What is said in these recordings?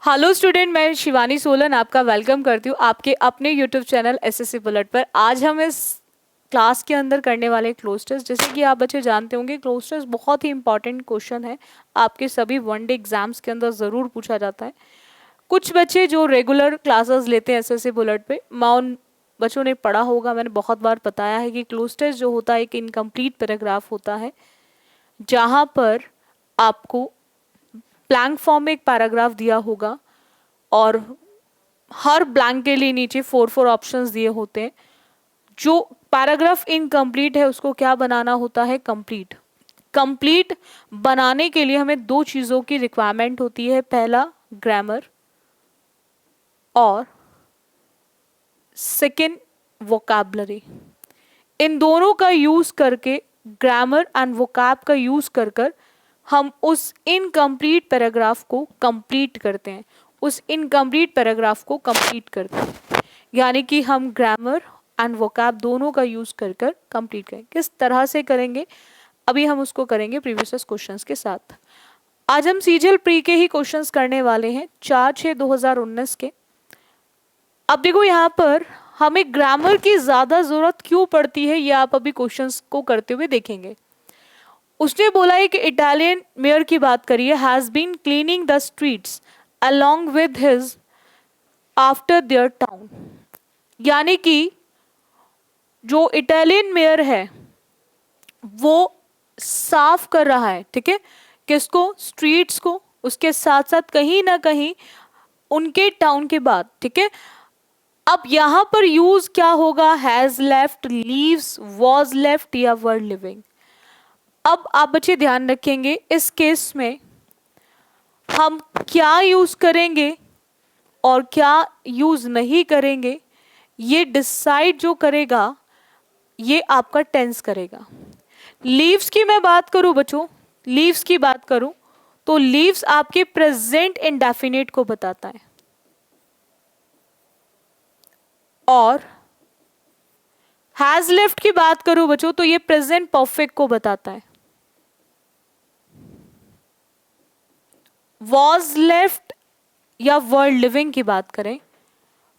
Hello student, मैं शिवानी सोलन आपका welcome करती हूँ आपके अपने यूट्यूब चैनल एसएससी बुलेट पर। आज हम इस क्लास के अंदर करने वाले क्लोज टेस्ट, जैसे कि आप बच्चे जानते होंगे क्लोज टेस्ट बहुत ही इंपॉर्टेंट क्वेश्चन है। आपके सभी वनडे एग्जाम्स के अंदर ज़रूर पूछा जाता है। कुछ बच्चे जो रेगुलर क्लासेस लेते हैं एसएससी बुलेट पे, मैं उन बच्चों ने पढ़ा होगा, मैंने बहुत बार बताया है कि क्लोज टेस्ट जो होता है एक इनकम्प्लीट पैराग्राफ होता है, जहाँ पर आपको ब्लैंक फॉर्म में एक पैराग्राफ दिया होगा और हर ब्लैंक के लिए नीचे 4 ऑप्शंस दिए होते हैं। जो पैराग्राफ इनकम्प्लीट है उसको क्या बनाना होता है? कंप्लीट। कंप्लीट बनाने के लिए हमें दो चीज़ों की रिक्वायरमेंट होती है, पहला ग्रामर और सेकंड वोकैबुलरी। इन दोनों का यूज करके, ग्रामर एंड वोकैब का यूज कर कर हम उस इनकम्प्लीट पैराग्राफ को कंप्लीट करते हैं, उस इनकम्प्लीट पैराग्राफ को कंप्लीट करते हैं। यानी कि हम ग्रामर एंड वोकैब दोनों का यूज कर कर कंप्लीट करें। किस तरह से करेंगे अभी हम उसको करेंगे प्रीवियस क्वेश्चंस के साथ। आज हम सीजीएल प्री के ही क्वेश्चंस करने वाले हैं, 4/6/2019 के। अब देखो यहाँ पर हमें ग्रामर की ज्यादा जरूरत क्यों पड़ती है, ये आप अभी क्वेश्चंस को करते हुए देखेंगे। उसने बोला है कि इटालियन मेयर की बात करिए, has been cleaning the streets along with his after there town. यानी कि जो इटालियन मेयर है वो साफ कर रहा है, ठीक है, किसको? स्ट्रीट्स को, उसके साथ साथ कहीं ना कहीं उनके टाउन के बाद, ठीक है। अब यहां पर यूज क्या होगा? Has left, leaves, was left या वर लिविंग। अब आप बच्चे ध्यान रखेंगे इस केस में हम क्या यूज करेंगे और क्या यूज नहीं करेंगे, ये डिसाइड जो करेगा ये आपका टेंस करेगा। लीव्स की मैं बात करूं बच्चों, लीव्स की बात करूं तो लीव्स आपके प्रेजेंट इंडेफिनिट को बताता है, और हैज लेफ्ट की बात करूं बच्चों तो ये प्रेजेंट परफेक्ट को बताता है। वॉज लेफ्ट या वर लिविंग की बात करें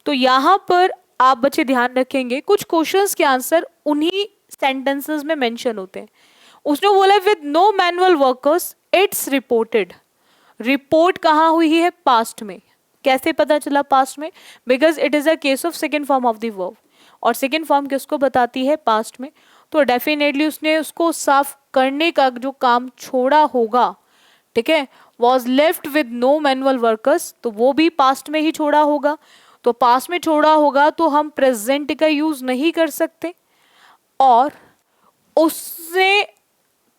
तो यहां पर आप बच्चे ध्यान रखेंगे कुछ क्वेश्चंस के आंसर उन्हीं सेंटेंसेस में मेंशन होते हैं। उसने बोला with no manual workers it's reported. Report कहां हुई है? पास्ट में। कैसे पता चला पास्ट में? Because it is a case of second form of the verb, और सेकेंड फॉर्म किसको बताती है? पास्ट में। तो डेफिनेटली उसने उसको साफ करने का जो काम छोड़ा होगा, ठीक है, was left with no manual workers, तो वो भी पास्ट में ही छोड़ा होगा। तो पास्ट में छोड़ा होगा तो हम प्रेजेंट का यूज नहीं कर सकते, और उसने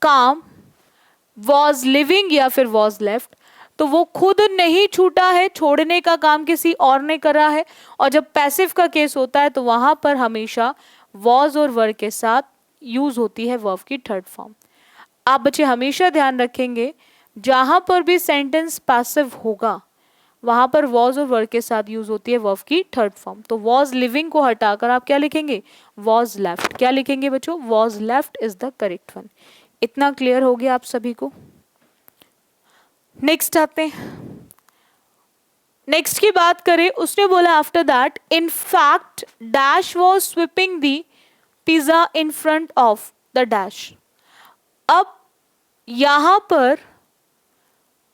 काम वॉज लिविंग या फिर वॉज लेफ्ट, तो वो खुद नहीं छूटा है, छोड़ने का काम किसी और ने करा है। और जब पैसिव का केस होता है तो वहां पर हमेशा वॉज और वर के साथ यूज होती है वर्ब की थर्ड फॉर्म। आप बच्चे हमेशा ध्यान रखेंगे जहां पर भी सेंटेंस पैसिव होगा वहां पर वॉज और वर्ब के साथ यूज होती है वर्ब की थर्ड फॉर्म। तो वॉज लिविंग को हटाकर आप क्या लिखेंगे? Was left. क्या लिखेंगे बच्चों? Was left is the correct one. इतना क्लियर हो गया आप सभी को? नेक्स्ट आते हैं। नेक्स्ट की बात करें, उसने बोला after that in fact dash was sweeping the pizza in front of the dash. अब यहां पर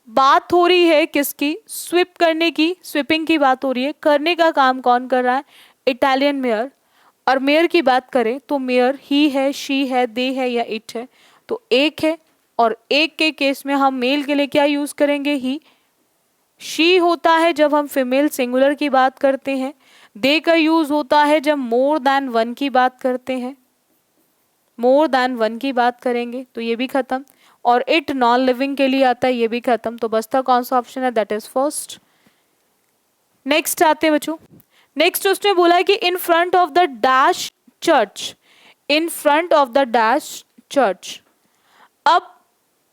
बात हो रही है किसकी? स्विप करने की, स्विपिंग की बात हो रही है। करने का काम कौन कर रहा है? Italian mayor. और मेयर की बात करें तो मेयर ही है, शी है, दे है या इट है, तो एक है। और एक के केस में हम मेल के लिए क्या यूज करेंगे? ही। शी होता है जब हम फीमेल सिंगुलर की बात करते हैं। दे का यूज होता है जब मोर देन वन की बात करते हैं। मोर देन वन की बात करेंगे तो ये भी खत्म। और इट नॉन लिविंग के लिए आता है, ये भी खत्म। तो बचता कौन सा ऑप्शन है? That is first. नेक्स्ट आते हैं बच्चों। नेक्स्ट उसने बोला है कि in front of the dash church, in front of the dash church. अब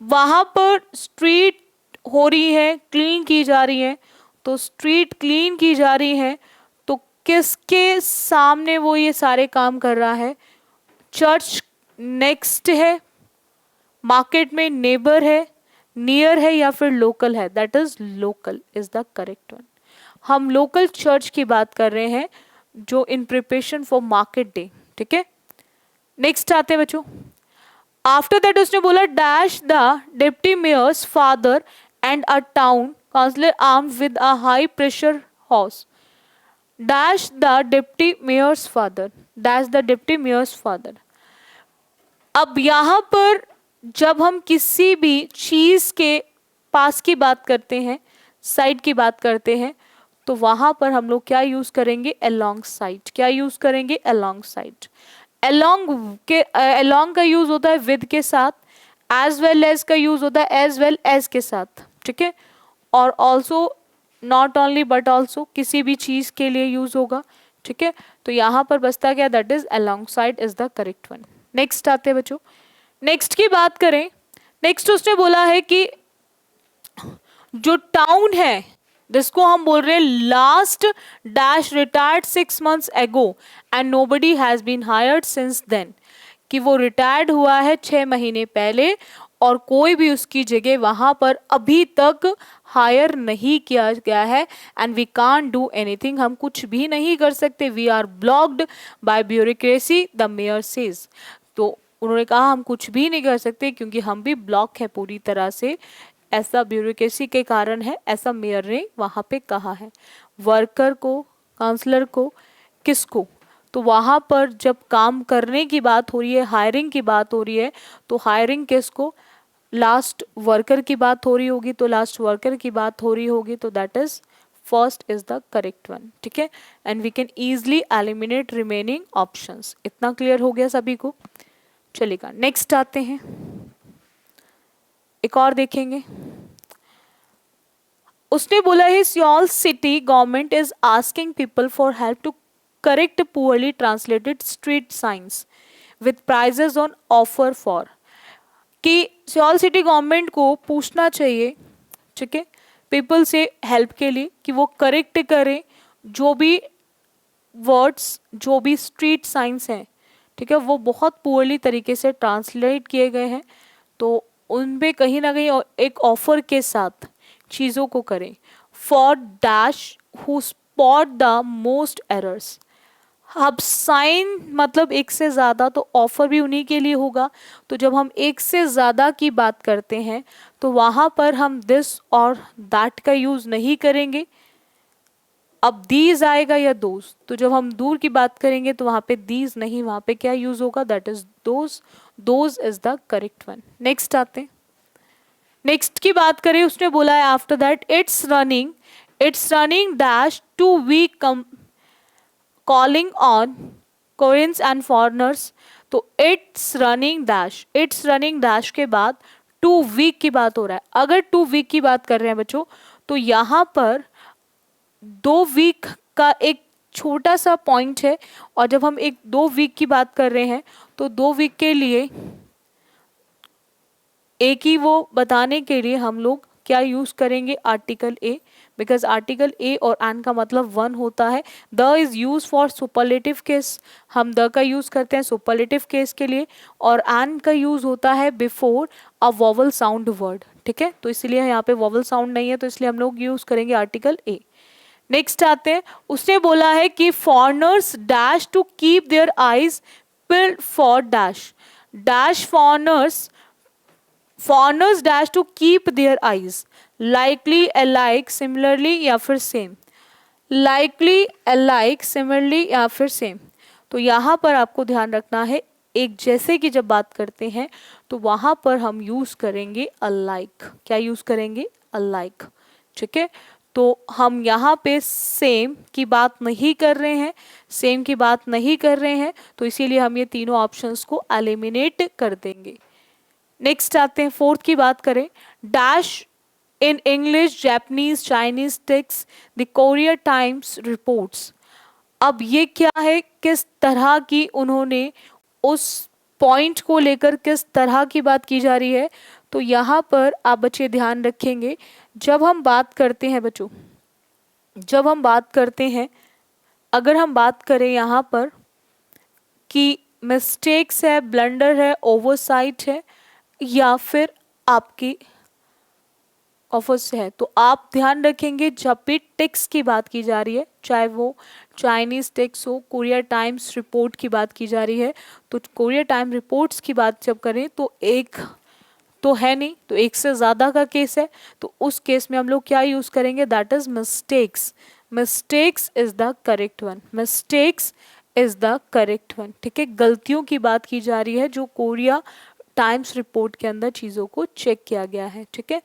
वहां पर स्ट्रीट हो रही है, क्लीन की जा रही है, तो स्ट्रीट क्लीन की जा रही है तो किसके सामने वो ये सारे काम कर रहा है? चर्च नेक्स्ट है, मार्केट में नेबर है, नियर है या फिर लोकल है, that is local is the correct one. हम लोकल चर्च की बात कर रहे हैं जो in preparation for market day, ठीक है। नेक्स्ट आते हैं बच्चों, आफ्टर दैट उसने बोला dash the deputy mayor's father and a town councillor armed with a high pressure horse, dash the deputy mayor's father, dash the deputy mayor's father. अब यहाँ पर जब हम किसी भी चीज के पास की बात करते हैं, साइड की बात करते हैं, तो वहां पर हम लोग क्या यूज करेंगे, अलोंग साइड। क्या यूज करेंगे, अलोंग साइड। अलोंग का यूज होता है विद के साथ, एज वेल एज का यूज होता है एज वेल एज के साथ, ठीक है। और also, not only but also, किसी भी चीज के लिए यूज होगा, ठीक है। तो यहाँ पर बचता क्या, that is along side is the correct one. Next आते हैं बच्चों, नेक्स्ट की बात करें, नेक्स्ट उसने बोला है कि जो टाउन है जिसको हम बोल रहे हैं last dash retired 6 months ago and nobody has been hired since then, कि वो रिटायर्ड हुआ है 6 महीने पहले और कोई भी उसकी जगह वहां पर अभी तक हायर नहीं किया गया है, and we can't do anything, हम कुछ भी नहीं कर सकते, we are blocked by bureaucracy the mayor says. तो उन्होंने कहा हम कुछ भी नहीं कर सकते क्योंकि हम भी ब्लॉक है पूरी तरह से, ऐसा ब्यूरोक्रेसी के कारण है, ऐसा मेयर ने वहाँ पे कहा है। वर्कर को, काउंसलर को, किसको, तो वहाँ पर जब काम करने की बात हो रही है, हायरिंग की बात हो रही है, तो हायरिंग किसको, लास्ट वर्कर की बात हो रही होगी, तो लास्ट वर्कर की बात हो रही होगी, तो that is first is the correct one, ठीक है। And we can easily eliminate remaining options. इतना क्लियर हो गया सभी को, चलेगा। नेक्स्ट आते हैं, एक और देखेंगे। उसने बोला है Seoul city government is asking people for help to correct poorly translated street science with prizes on offer for, कि सियोल सिटी गवर्नमेंट को पूछना चाहिए, ठीक है, पीपल से हेल्प के लिए कि वो करेक्ट करें जो भी वर्ड्स, जो भी स्ट्रीट साइंस हैं, ठीक है, वो बहुत पुअरली तरीके से ट्रांसलेट किए गए हैं, तो उनपे कहीं ना कहीं एक ऑफर के साथ चीज़ों को करें। For dash who spot the most errors, अब साइन मतलब एक से ज़्यादा, तो ऑफर भी उन्हीं के लिए होगा। तो जब हम एक से ज़्यादा की बात करते हैं तो वहाँ पर हम दिस और दैट का यूज़ नहीं करेंगे। अब दीज आएगा या दोज, तो जब हम दूर की बात करेंगे तो वहाँ पे दीज नहीं, वहाँ पे क्या यूज़ होगा, that is those, those is the correct one. Next आते हैं, नेक्स्ट की बात करें, उसने बोला है after that it's running dash two week calling on Koreans and foreigners, तो इट्स रनिंग डैश के बाद 2 वीक की बात हो रहा है। अगर 2 वीक की बात कर रहे हैं बच्चों, तो यहाँ पर 2 वीक का एक छोटा सा पॉइंट है, और जब हम 2 वीक की बात कर रहे हैं तो 2 वीक के लिए एक ही वो बताने के लिए हम लोग क्या यूज करेंगे, article a, because article a और एन का मतलब वन होता है। The is use for superlative case, हम द का यूज करते हैं सुपरलेटिव केस के लिए, और एन का यूज होता है before a vowel sound word, ठीक है। तो इसलिए यहाँ पे वॉवल साउंड नहीं है, तो इसलिए हम लोग यूज करेंगे आर्टिकल ए। नेक्स्ट आते हैं, उसने बोला है कि foreigners dash to keep their eyes peeled for dash, dash foreigners dash to keep their eyes, likely, alike, similarly या फिर सेम, लाइकली, अलाइक, सिमिलरली या फिर सेम। तो यहाँ पर आपको ध्यान रखना है, एक जैसे की जब बात करते हैं तो वहाँ पर हम यूज करेंगे अलाइक। क्या यूज करेंगे, अलाइक, ठीक है। तो हम यहाँ पे सेम की बात नहीं कर रहे हैं, सेम की बात नहीं कर रहे हैं, तो इसीलिए हम ये तीनों ऑप्शंस को एलिमिनेट कर देंगे। नेक्स्ट आते हैं, फोर्थ की बात करें, dash in English, Japanese, Chinese text the courier times reports. अब ये क्या है, किस तरह की उन्होंने उस पॉइंट को लेकर किस तरह की बात की जा रही है, तो यहाँ पर आप बच्चे ध्यान रखेंगे, जब हम बात करते हैं बच्चों, जब हम बात करते हैं, अगर हम बात करें यहाँ पर कि मिस्टेक्स है, ब्लंडर है, ओवरसाइट है, या फिर आपकी ऑफर्स है। तो आप ध्यान रखेंगे जब भी टेक्स की बात की जा रही है, चाहे वो चाइनीज टेक्स हो, कोरिया टाइम्स रिपोर्ट की बात की जा रही है, तो कोरिया टाइम रिपोर्ट्स की बात जब करें तो एक तो है नहीं, तो एक से ज़्यादा का केस है, तो उस केस में हम लोग क्या यूज़ करेंगे, that is mistakes. Mistakes is the correct one, mistakes is the correct one. ठीक है, गलतियों की बात की जा रही है जो कोरिया टाइम्स रिपोर्ट के अंदर चीज़ों को चेक किया गया है। ठीक है,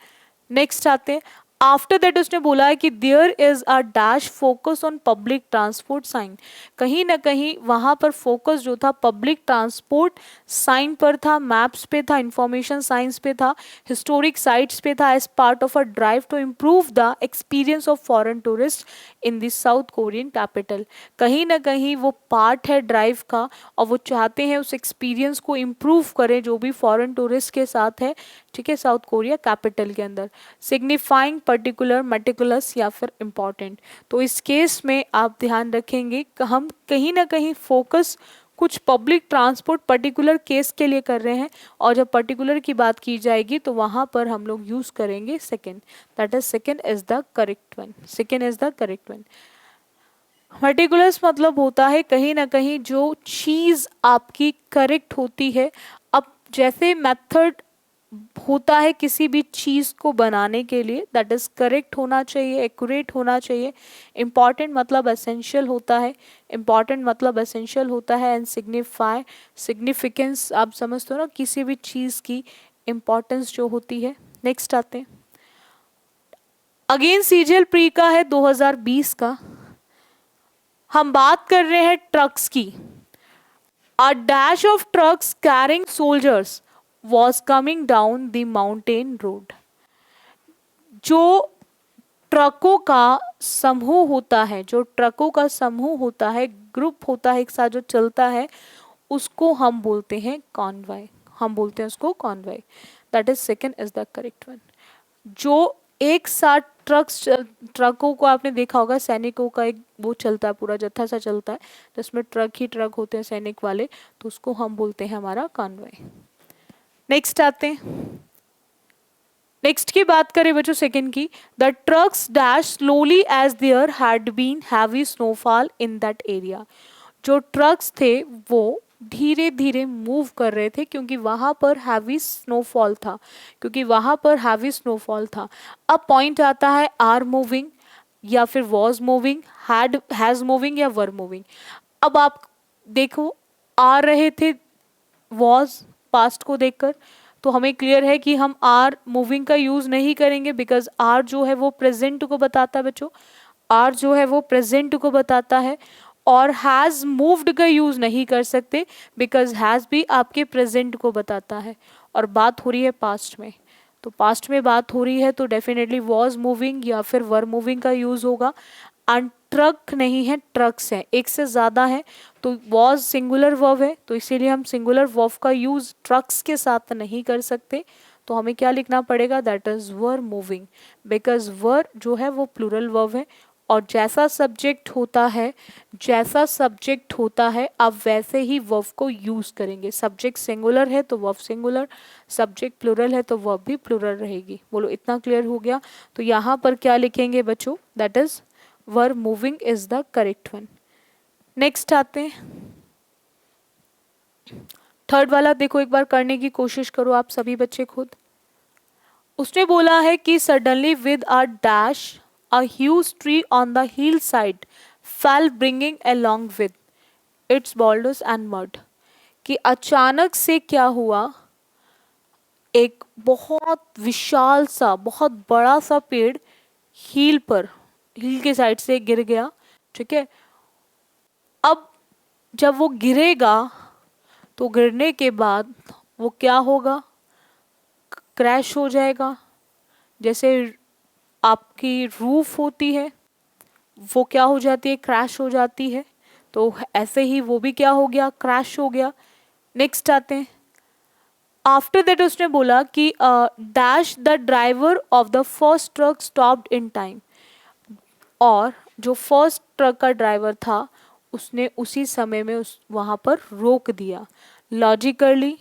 नेक्स्ट आते हैं। आफ्टर दैट उसने बोला है कि there is a dash focus on public transport sign. कहीं ना कहीं वहां पर फोकस जो था पब्लिक ट्रांसपोर्ट साइन पर था, मैप्स पे था, इंफॉर्मेशन साइंस पे था, हिस्टोरिक साइट्स पे था, as part of a drive to improve the experience of foreign tourist in the South Korean capital. कहीं ना कहीं वो पार्ट है ड्राइव का, और वो चाहते हैं उस एक्सपीरियंस को इम्प्रूव करें जो भी फॉरेन टूरिस्ट के साथ है। ठीक है, साउथ कोरिया कैपिटल के अंदर। सिग्निफाइंग पर्टिकुलर, मेटिकुलस या फिर इम्पॉर्टेंट। तो इस केस में आप ध्यान रखेंगे कि हम कहीं ना कहीं फोकस कुछ पब्लिक ट्रांसपोर्ट पर्टिकुलर केस के लिए कर रहे हैं, और जब पर्टिकुलर की बात की जाएगी तो वहां पर हम लोग यूज करेंगे second, that is second is the correct one, second is the correct one. Particulars मतलब होता है कहीं ना कहीं जो चीज़ आपकी करेक्ट होती है। अब जैसे मेथड होता है किसी भी चीज़ को बनाने के लिए, दैट इज करेक्ट होना चाहिए, एक्यूरेट होना चाहिए। इम्पॉर्टेंट मतलब एसेंशियल होता है, इम्पॉर्टेंट मतलब एसेंशियल होता है। एंड सिग्निफाई, सिग्निफिकेंस आप समझते हो ना, किसी भी चीज़ की इम्पॉर्टेंस जो होती है। नेक्स्ट आते हैं, अगेन सीजीएल प्री का है 2020 का। हम बात कर रहे हैं ट्रक्स की। A dash of trucks carrying soldiers was coming down the mountain road. जो ट्रकों का समूह होता है, जो ट्रकों का समूह होता है, ग्रुप होता है एक साथ जो चलता है, उसको हम बोलते हैं कॉन्वॉय, हम बोलते हैं उसको convoy. That is second is the correct one. जो एक साथ ट्रकों को आपने देखा होगा, सैनिकों का एक वो चलता है, पूरा जत्था सा चलता है जिसमें ट्रक ही ट्रक होते हैं सैनिक वाले, तो उसको हम बोलते हैं हमारा कॉन्वॉय। नेक्स्ट आते हैं, नेक्स्ट की बात करें बच्चों सेकंड की। The trucks dash slowly as there had been heavy snowfall in that area. जो ट्रक्स थे वो धीरे धीरे मूव कर रहे थे क्योंकि वहां पर हैवी स्नोफॉल था, क्योंकि वहां पर हैवी स्नोफॉल था। अब पॉइंट आता है आर मूविंग या फिर was moving, had, has moving या वर मूविंग। अब आप देखो, आ रहे थे वॉज पास्ट को देखकर, तो हमें क्लियर है कि हम आर मूविंग का यूज नहीं करेंगे, बिकॉज आर जो है वो प्रेजेंट को बताता है बच्चों, आर जो है वो प्रेजेंट को बताता है। और हैज मूव्ड का यूज नहीं कर सकते बिकॉज हैज भी आपके प्रेजेंट को बताता है, और बात हो रही है पास्ट में। तो पास्ट में बात हो रही है तो डेफिनेटली वॉज मूविंग या फिर वर मूविंग का यूज होगा। एंड ट्रक नहीं है, ट्रक्स है, एक से ज़्यादा है, तो वॉज सिंगुलर वर्ब है, तो इसीलिए हम सिंगुलर वर्ब का यूज़ ट्रक्स के साथ नहीं कर सकते। तो हमें क्या लिखना पड़ेगा, that is were moving, because वर जो है वो प्लूरल वर्ब है, और जैसा सब्जेक्ट होता है, जैसा सब्जेक्ट होता है आप वैसे ही वर्ब को यूज़ करेंगे। सब्जेक्ट सिंगुलर है तो वर्ब सिंगुलर, सब्जेक्ट प्लूरल है तो वर्ब भी प्लूरल रहेगी। बोलो इतना क्लियर हो गया। तो यहाँ पर क्या लिखेंगे बच्चों, that is were moving is the correct one. Next आते हैं, थर्ड वाला देखो, एक बार करने की कोशिश करो आप सभी बच्चे खुद। उसने बोला है कि suddenly with a dash a huge tree on the hill side fail bringing along with its boulders and mud. कि अचानक से क्या हुआ, एक बहुत विशाल सा, बहुत बड़ा सा पेड़ हील पर, हील के साइड से गिर गया। ठीक है, अब जब वो गिरेगा तो गिरने के बाद वो क्या होगा, क्रैश हो जाएगा। जैसे आपकी रूफ होती है वो क्या हो जाती है, क्रैश हो जाती है, तो ऐसे ही वो भी क्या हो गया, क्रैश हो गया। नेक्स्ट आते हैं, आफ्टर दैट उसने बोला कि dash the driver of the first truck stopped in time. और जो फर्स्ट ट्रक का ड्राइवर था उसने उसी समय में उस वहाँ पर रोक दिया। लॉजिकली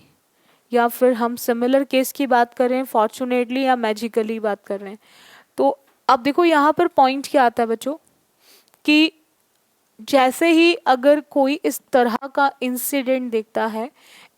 या फिर हम सिमिलर केस की बात कर रहे हैं, फॉर्चुनेटली या मैजिकली बात कर रहे हैं। तो अब देखो यहाँ पर पॉइंट क्या आता है बच्चों, कि जैसे ही अगर कोई इस तरह का इंसिडेंट देखता है,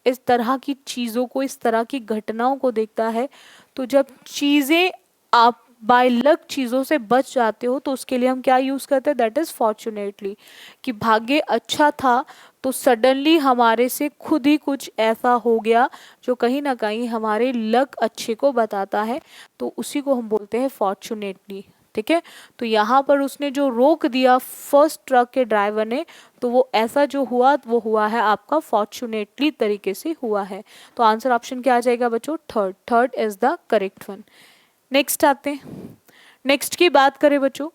इस तरह की चीज़ों को, इस तरह की घटनाओं को देखता है, तो जब चीज़ें आप बाय लक चीज़ों से बच जाते हो तो उसके लिए हम क्या यूज़ करते हैं, दैट इज़ फॉर्चुनेटली, कि भाग्य अच्छा था तो सडनली हमारे से खुद ही कुछ ऐसा हो गया जो कहीं ना कहीं हमारे लक अच्छे को बताता है, तो उसी को हम बोलते हैं फॉर्चुनेटली। ठीक है, तो यहाँ पर उसने जो रोक दिया फर्स्ट ट्रक के ड्राइवर ने, तो वो ऐसा जो हुआ वो हुआ है आपका फॉर्चुनेटली तरीके से हुआ है। तो आंसर ऑप्शन क्या आ जाएगा बच्चों, third. Third is the correct one. Next आते हैं, नेक्स्ट की बात करें बच्चों।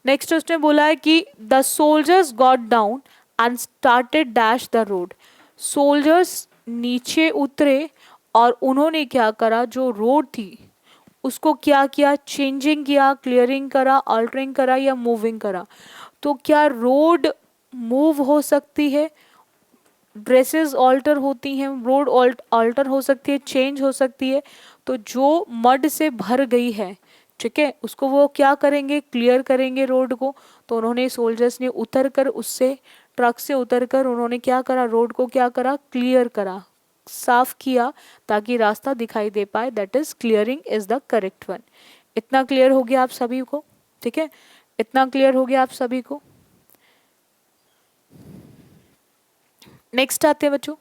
नेक्स्ट उसने बोला है कि the soldiers got down and started dash the road. Soldiers नीचे उतरे और उन्होंने क्या करा, जो रोड थी उसको क्या किया, चेंजिंग किया, क्लियरिंग करा, अल्टरिंग करा या मूविंग करा। तो क्या रोड मूव हो सकती है, ड्रेसेस ऑल्टर होती हैं, रोड ऑल्टर हो सकती है, चेंज हो सकती है। तो जो मड से भर गई है, ठीक है, उसको वो क्या करेंगे, क्लियर करेंगे रोड को। तो उन्होंने सोल्जर्स ने उतर कर, उससे ट्रक से उतर कर उन्होंने क्या करा, रोड को क्या करा, क्लियर करा, साफ किया ताकि रास्ता दिखाई दे पाए। That is clearing is the correct one. इतना क्लियर हो गया आप सभी को, ठीक है, इतना क्लियर हो गया आप सभी को। नेक्स्ट आते हैं बच्चों,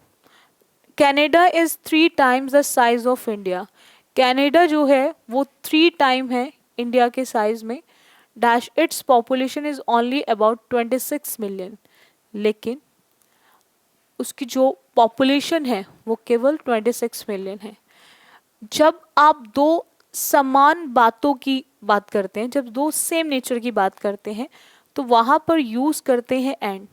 Canada is 3 times the size of India. Canada जो है वो 3 टाइम है इंडिया के साइज में। Dash its population is only about 26 million, लेकिन उसकी जो पॉपुलेशन है वो केवल 26 मिलियन है। जब आप दो समान बातों की बात करते हैं, जब दो सेम नेचर की बात करते हैं, तो वहां पर यूज करते हैं एंड।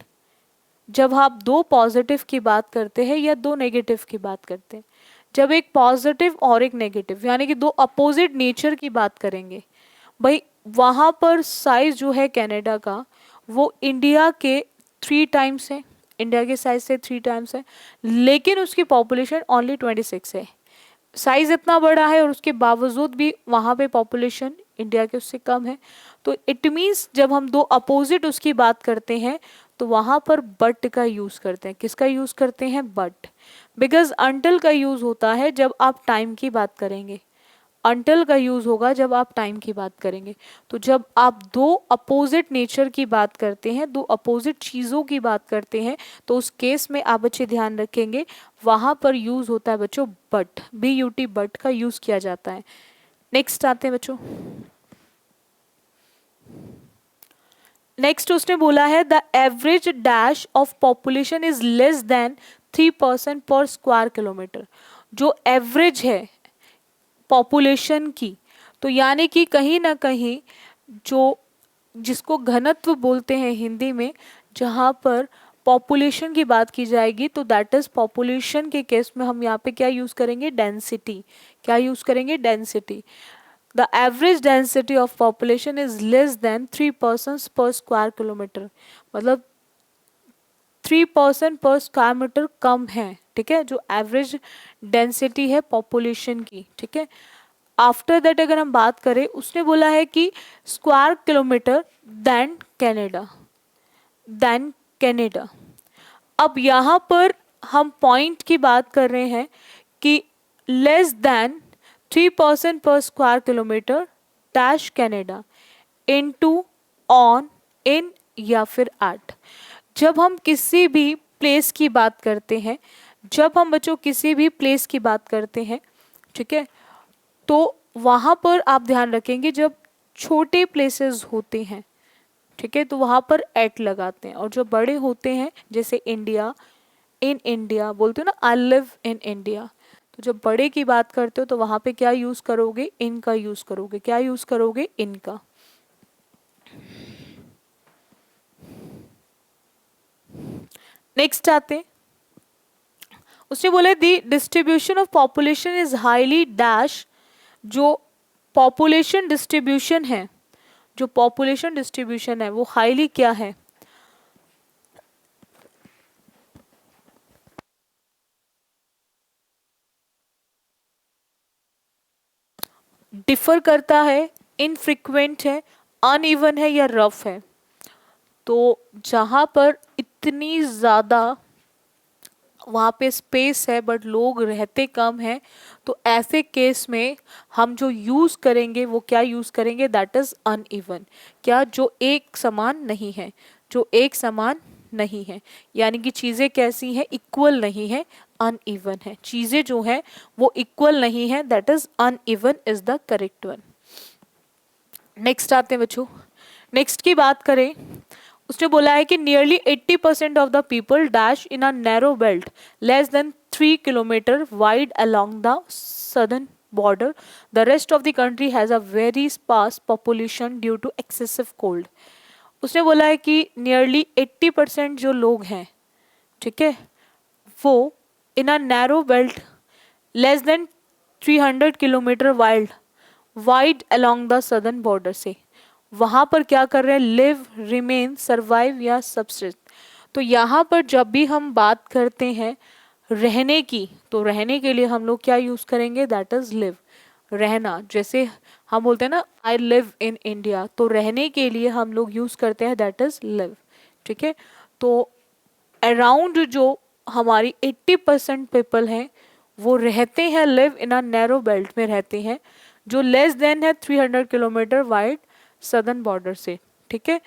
जब आप दो पॉजिटिव की बात करते हैं या दो नेगेटिव की बात करते हैं, जब एक पॉजिटिव और एक नेगेटिव यानी कि दो अपोजिट नेचर की बात करेंगे, भाई वहां पर साइज जो है कनाडा का वो इंडिया के 3 टाइम्स है, इंडिया के साइज से 3 टाइम्स है, लेकिन उसकी पॉपुलेशन ओनली 26 है। साइज इतना बड़ा है और उसके बावजूद भी वहाँ पे पॉपुलेशन इंडिया के उससे कम है। तो इट मीन्स जब हम दो अपोजिट उसकी बात करते हैं तो वहाँ पर बट का यूज़ करते हैं। किसका यूज़ करते हैं, बट। बिकॉज अंटिल का यूज़ होता है जब आप टाइम की बात करेंगे, अंटिल का यूज़ होगा जब आप टाइम की बात करेंगे। तो जब आप दो अपोजिट नेचर की बात करते हैं, दो अपोजिट चीज़ों की बात करते हैं, तो उस केस में आप बच्चे ध्यान रखेंगे वहाँ पर यूज़ होता है बच्चों बट, BUT बट का यूज़ किया जाता है। नेक्स्ट आते हैं बच्चों, नेक्स्ट उसने बोला है the average dash of population is less than 3% per square kilometre. जो एवरेज है पॉपुलेशन की, तो यानी कि कहीं ना कहीं जो जिसको घनत्व बोलते हैं हिंदी में, जहाँ पर पॉपुलेशन की बात की जाएगी, तो दैट इज पॉपुलेशन के केस में हम यहाँ पे क्या यूज़ करेंगे, डेंसिटी। क्या यूज़ करेंगे, density. The average density of population is less than 3% per square kilometre, मतलब 3% पर स्क्वायर मीटर कम है, ठीक है, जो एवरेज डेंसिटी है पॉपुलेशन की, ठीक है। आफ्टर दैट अगर हम बात करें, उसने बोला है कि square kilometre than Canada, than Canada. अब यहाँ पर हम पॉइंट की बात कर रहे हैं कि less than 3% per square kilometre dash Canada into, on, in या फिर एट। जब हम किसी भी प्लेस की बात करते हैं, जब हम बच्चों किसी भी प्लेस की बात करते हैं, ठीक है, तो वहाँ पर आप ध्यान रखेंगे जब छोटे प्लेसेस होते हैं, ठीक है, तो वहाँ पर एट लगाते हैं, और जो बड़े होते हैं जैसे इंडिया, इन इंडिया बोलते हो ना, आई लिव इन इंडिया, तो जब बड़े की बात करते हो तो वहाँ पे क्या यूज़ करोगे, इन का यूज़ करोगे। क्या यूज़ करोगे, इन का। नेक्स्ट आते, उसने बोला the distribution of population is highly dash. जो पॉपुलेशन डिस्ट्रीब्यूशन है, जो पॉपुलेशन डिस्ट्रीब्यूशन है वो हाईली क्या है, डिफर करता है, इनफ्रिक्वेंट है, अनइवन है या रफ है। तो जहाँ पर इतनी ज़्यादा वहाँ पे स्पेस है बट लोग रहते कम हैं, तो ऐसे केस में हम जो यूज़ करेंगे वो क्या यूज़ करेंगे, दैट इज़ अनइवन। क्या, जो एक समान नहीं है, जो एक समान नहीं है, यानी कि चीज़ें कैसी हैं, इक्वल नहीं है, अनइवन है। चीज़ें जो हैं वो इक्वल नहीं है, that is uneven is the correct one. Next आते हैं बच्चों। नेक्स्ट की बात करें, उसने बोला है कि nearly 80% of the people dash in a narrow belt less than 3 kilometre wide along the southern border. The rest of the country has a very sparse population due to excessive cold. उसने बोला है कि nearly 80% जो लोग हैं, ठीक है, वो in a narrow belt less than 300 kilometre wide along the southern border से वहाँ पर क्या कर रहे हैं, लिव, रिमेन, सर्वाइव या सबसिस्ट। तो यहाँ पर जब भी हम बात करते हैं रहने की, तो रहने के लिए हम लोग क्या यूज़ करेंगे, दैट इज़ लिव, रहना। जैसे हम बोलते हैं ना, आई लिव इन इंडिया, तो रहने के लिए हम लोग यूज़ करते हैं दैट इज़ लिव, ठीक है। तो अराउंड जो हमारी 80% पीपल हैं वो रहते हैं, live in a narrow belt में रहते हैं, जो लेस देन है 300 किलोमीटर वाइड सदर्न बॉर्डर से, ठीक है।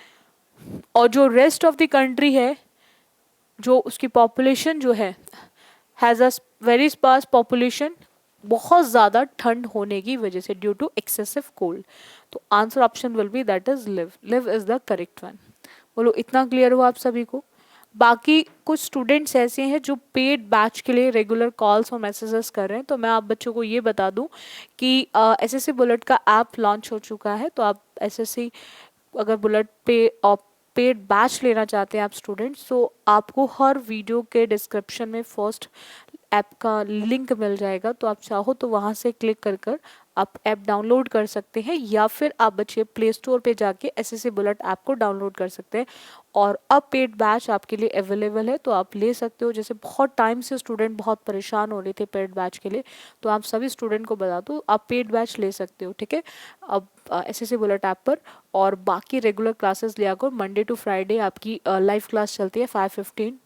और जो रेस्ट ऑफ द कंट्री है, जो उसकी पॉपुलेशन जो है, has a very sparse population, बहुत ज़्यादा ठंड होने की वजह से, ड्यू टू एक्सेसिव कोल्ड। तो answer option will be that is live, live is the correct one. बोलो इतना क्लियर हुआ आप सभी को। बाकी कुछ स्टूडेंट्स ऐसे हैं जो पेड बैच के लिए रेगुलर कॉल्स और मैसेजेस कर रहे हैं, तो मैं आप बच्चों को ये बता दूं कि एसएससी बुलेट का ऐप लॉन्च हो चुका है। तो आप एसएससी अगर बुलेट पे पेड बैच लेना चाहते हैं आप स्टूडेंट्स, तो आपको हर वीडियो के डिस्क्रिप्शन में फर्स्ट ऐप का लिंक मिल जाएगा। तो आप चाहो तो वहाँ से क्लिक कर आप ऐप डाउनलोड कर सकते हैं, या फिर आप बच्चे प्ले स्टोर पे जाके एसएससी बुलेट ऐप को डाउनलोड कर सकते हैं। और अब पेड बैच आपके लिए अवेलेबल है, तो आप ले सकते हो। जैसे बहुत टाइम से स्टूडेंट बहुत परेशान हो रहे थे पेड बैच के लिए, तो आप सभी स्टूडेंट को बता दो आप पेड बैच ले सकते हो, ठीक है। अब एसएससी बुलेट ऐप पर, और बाकी रेगुलर क्लासेस लिया करो। मंडे टू फ्राइडे आपकी लाइव क्लास चलती है 5:15,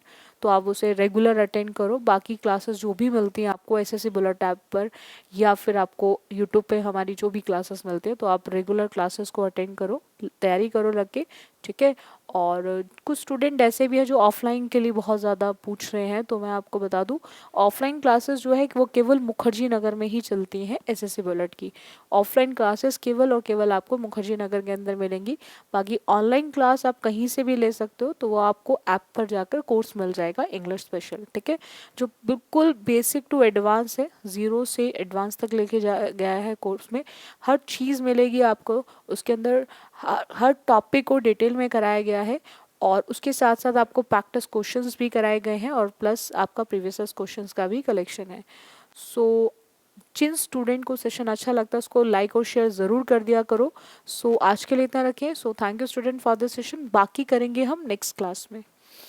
तो आप उसे रेगुलर अटेंड करो। बाकी क्लासेस जो भी मिलती हैं आपको एसएससी बुलेट ऐप पर, या फिर आपको यूट्यूब पे हमारी जो भी क्लासेस मिलती है, तो आप रेगुलर क्लासेस को अटेंड करो, तैयारी करो लग के, ठीक है। और कुछ स्टूडेंट ऐसे भी हैं जो ऑफलाइन के लिए बहुत ज़्यादा पूछ रहे हैं, तो मैं आपको बता दूं ऑफलाइन क्लासेस जो है वो केवल मुखर्जी नगर में ही चलती हैं। एसएससी बुलेट की ऑफलाइन क्लासेस केवल और केवल आपको मुखर्जी नगर के अंदर मिलेंगी। बाकी ऑनलाइन क्लास आप कहीं से भी ले सकते हो, तो वो आपको ऐप पर जाकर कोर्स मिल जाएगा इंग्लिश स्पेशल, ठीक है, जो बिल्कुल बेसिक टू एडवांस है, ज़ीरो से एडवांस तक लेके जा गया है। कोर्स में हर चीज़ मिलेगी आपको, उसके अंदर हर टॉपिक को डिटेल में कराया गया है, और उसके साथ साथ आपको प्रैक्टिस क्वेश्चंस भी कराए गए हैं, और प्लस आपका प्रीवियस क्वेश्चंस का भी कलेक्शन है। सो जिन स्टूडेंट को सेशन अच्छा लगता है उसको लाइक और शेयर ज़रूर कर दिया करो। सो आज के लिए इतना रखें। So thank you student for this session, बाकी करेंगे हम नेक्स्ट क्लास में।